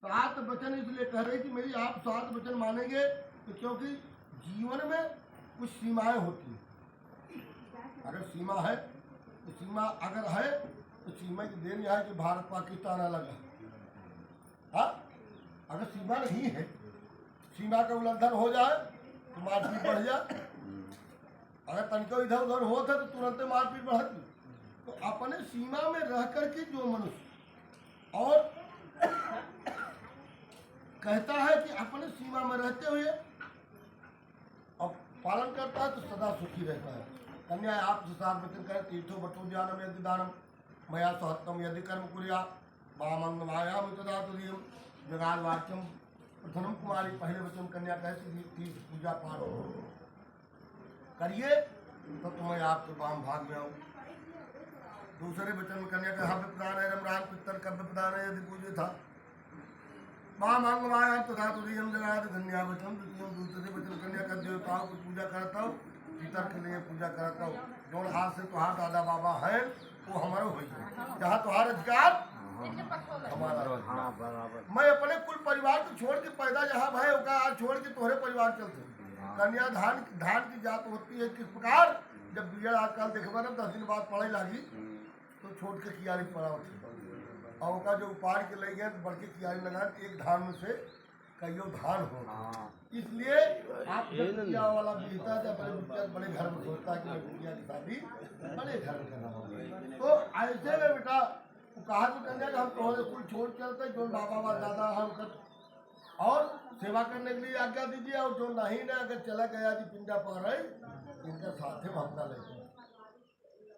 सात वचन इसलिए कह रही थी मेरी आप सात वचन मानेंगे तो क्योंकि जीवन में कुछ सीमाएं होती हैं। अगर सीमा है तो सीमा अगर है तो सीमा की देन यह है कि भारत पाकिस्तान अलग है। हाँ, अगर सीमा नहीं है, सीमा का उल्लंघन हो जाए तो मारपीट बढ़ जाए। अगर तनिको इधर उधर होता तो तुरंत मारपीट बढ़ती। तो अपने सीमा में रह करके जो मनुष्य और कहता है कि अपने सीमा में रहते हुए और पालन करता है तो सदा सुखी रहता है। कन्या आप सात वचन करें तीर्थो बटो ज्ञानम यदि दानम मया सहत्तम यदि कर्म कुरिया मामंग मायाम तदा तुरीयम जगाद वाक्यम प्रथम कुमारी। पहले वचन कन्या कहती तीर्थ पूजा पाठ करिए तो तुम्हें आपके वाम भाग में आऊँ। दूसरे वचन में कन्या का हव्य प्रदान है रमरान पित्तर कव्य प्रदान है यदि पूज्य था माम अंग मायाम तथा तुरीयम जगाद धन्या वचन। दूसरे वचन कन्या का देवताओं की पूजा करता हूँ, पितर के लिए पूजा करता हूँ। जो हाथ से तुहार दादा बाबा है वो हमारा हो जाए, जहाँ तुहार अधिकार हमारा। मैं अपने कुल परिवार को छोड़ के पैदा जहाँ भाई होगा आज छोड़ के तोहरे परिवार चलते। कन्या धान की जात होती है किस प्रकार। जब बिगड़ आजकल देखबा ना 10 दिन बाद पढ़े लगी तो छोड़ के कियारी पड़ा होती और उसका जो उपाड़ के ले गए तो बढ़ के कियारी लगा एक धान में से कईयों धान हो। इसलिए आप बिटिया वाला बीता है अपने बिटिया बड़े घर में सोचता है कि बिटिया की शादी बड़े घर में करना होगा। तो ऐसे में बेटा कहा तो कन्या हम तोहरे कुल छोड़ चलते जो बाबा दादा हम कर और सेवा करने के लिए आज्ञा दीजिए। और जो नहीं ना अगर चला गया जी पिंडा पा रहे इनका साथ में हमला लेते।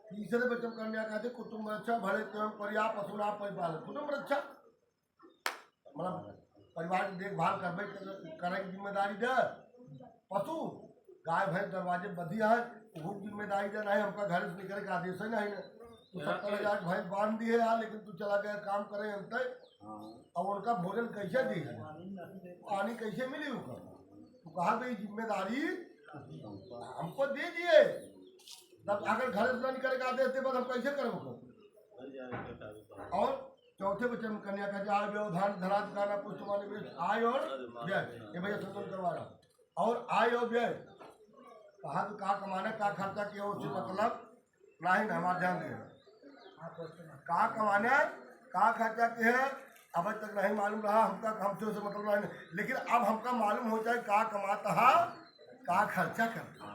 तीसरे बच्चों कन्या कहते कुटुंब रक्षा भले तुम परिया पशुना परिपालन। कुटुंब रक्षा मतलब परिवार की देखभाल करे की जिम्मेदारी दे। पशु गाय भैंस दरवाजे बधिया है वो जिम्मेदारी दे नहीं हमका घर से निकल के आदेश है नहीं। तो 70,000 भैंस बांध दी है यार लेकिन तू चला गया काम करे अंत। अब उनका भोजन कैसे दी है, पानी कैसे मिली उनका। तो कहा भाई जिम्मेदारी हमको दीजिए। तब अगर घर से निकल के आदेश दे बस हम कैसे करें। और चौथे वचन कन्या का आय व्यवधान धरा दुकाना पुष्टमानी आय और व्यय। ये भैया संतुलन करवा रहा। और आय और व्यय कहा तो कहा कमाना का खर्चा किया उससे मतलब नहीं हमारा ध्यान दे कहा कमाना कहा खर्चा किया है अब तक नहीं मालूम रहा हमका हमसे उसे मतलब नहीं। लेकिन अब हमका मालूम हो जाए कहा कमाता है कहा खर्चा करता।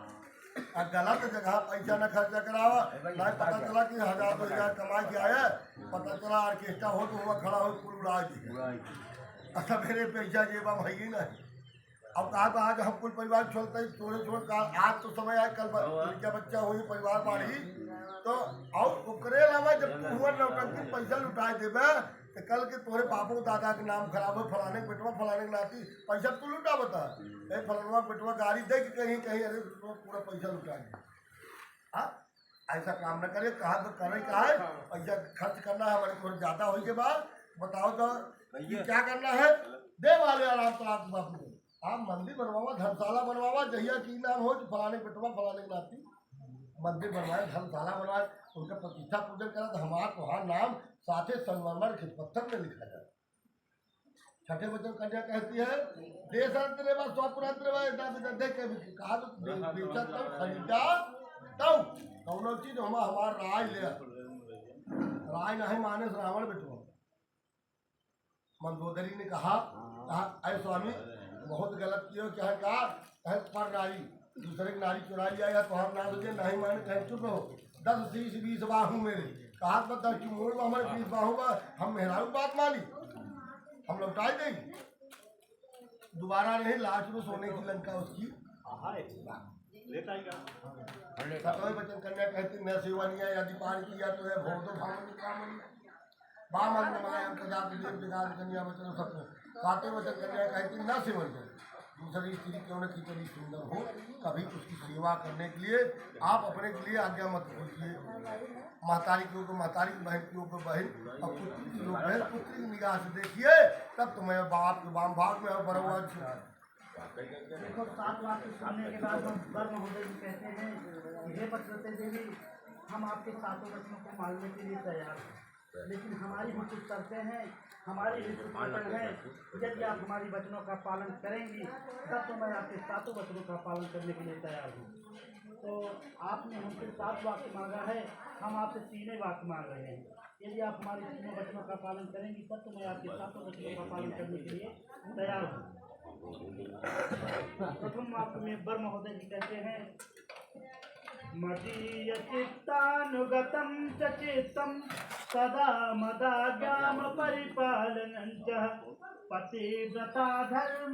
गलत जगह पैसा न खर्चा करावा नहीं पता चला कि 1000-2000 कमा के आया पता चला ऑर्केस्ट्रा हो तो हुआ खड़ा हो कुल उड़ा दिया। अच्छा मेरे पैसा जेबा है ही नहीं। अब कहा तो आज हम कुल परिवार छोड़ते ही थोड़े छोड़ आज तो समय आए कल क्या बच्चा हुई परिवार बाढ़ी तो और उकरे अलावा जब तू हुआ नौटंकी पैसा लुटाए देवे तो कल के तोरे बापू दादा के नाम खराब हो फलाने बेटवा फलाने के नाती पैसा तू लुटा बता फलाना बेटवा गाड़ी दे के कहीं कहीं अरे पूरा पैसा लुटा दिया। हाँ ऐसा काम न करे कहा तो करे कहा है पैसा खर्च करना है हमारे को ज़्यादा हो के बाद बताओ तो क्या करना है दे वाले आराम तो आप बापू आप मंदिर बनवावा धर्मशाला बनवावा जहिया की नाम हो फलाने बेटवा फलाने के नाती मंदिर बनवाए धर्मशाला बनवाए उनका प्रतिष्ठा पूजन करा तो हमारा तुम्हारा नाम साथे संगमरमर के पत्थर में लिखा जाए। छठे वचन कन्या कहती है देशांतरे व स्वपुरांतरे देख के कहा तो बेचा तब खरीदा तब कौन चीज हमारा राय ले राय नहीं माने रावण बेटवा। मंदोदरी ने कहा अरे स्वामी बहुत गलत किया क्या कहा पर नारी दूसरे की नारी चुरा लिया या तुम्हारा नाम सोचे नहीं माने कहीं चुप रहो 10 30 20 बाहू मेरे कहा तो 10 की मोड़ में हमारे 20 बाहू का हम मेहरारू बात मानी हम लौटाई देंगे दोबारा नहीं लास्ट में सोने की लंका उसकी सतवें वचन कन्या कहती न सेवनिया यदि पार किया तो है भोग कन्या वचन सत्य। सातवें वचन कन्या कहती न सेवन करे दूसरी स्त्री क्यों न कितनी सुंदर हो कभी उसकी सेवा करने के लिए आप अपने के लिए आज्ञा मत कीजिए। महतारी के ऊपर महतारी की बहन के ऊपर बहन और पुत्री की लोग बहन पुत्री की निगाह से देखिए तब तुम्हें बाप के वाम भाग में बड़ा हुआ। देखो 7 लाख सुनने के बाद हम कर्म हो गए कहते हैं हे पतिव्रते देवी हम आपके सातों वचनों को मानने के लिए तैयार हैं। लेकिन हमारी भी कुछ शर्तें हैं, हमारी भी कुछ वचन है। यदि आप हमारी वचनों का पालन करेंगी तब तो मैं आपके सातों वचनों का पालन करने के लिए तैयार हूँ। तो आपने हमसे 7 वाक्य मांगा है, हम आपसे 3 वाक्य मांग रहे हैं। यदि आप हमारे 3 वचनों का पालन करेंगी तब तो मैं आपके सातों वचनों का पालन करने के लिए तैयार हूँ। प्रथम वाक्य में बर महोदय जी कहते हैं, मदीय चित्तानुगतं च चित्तं सदा मदाज्ञां परिपालनं च पतिव्रता धर्म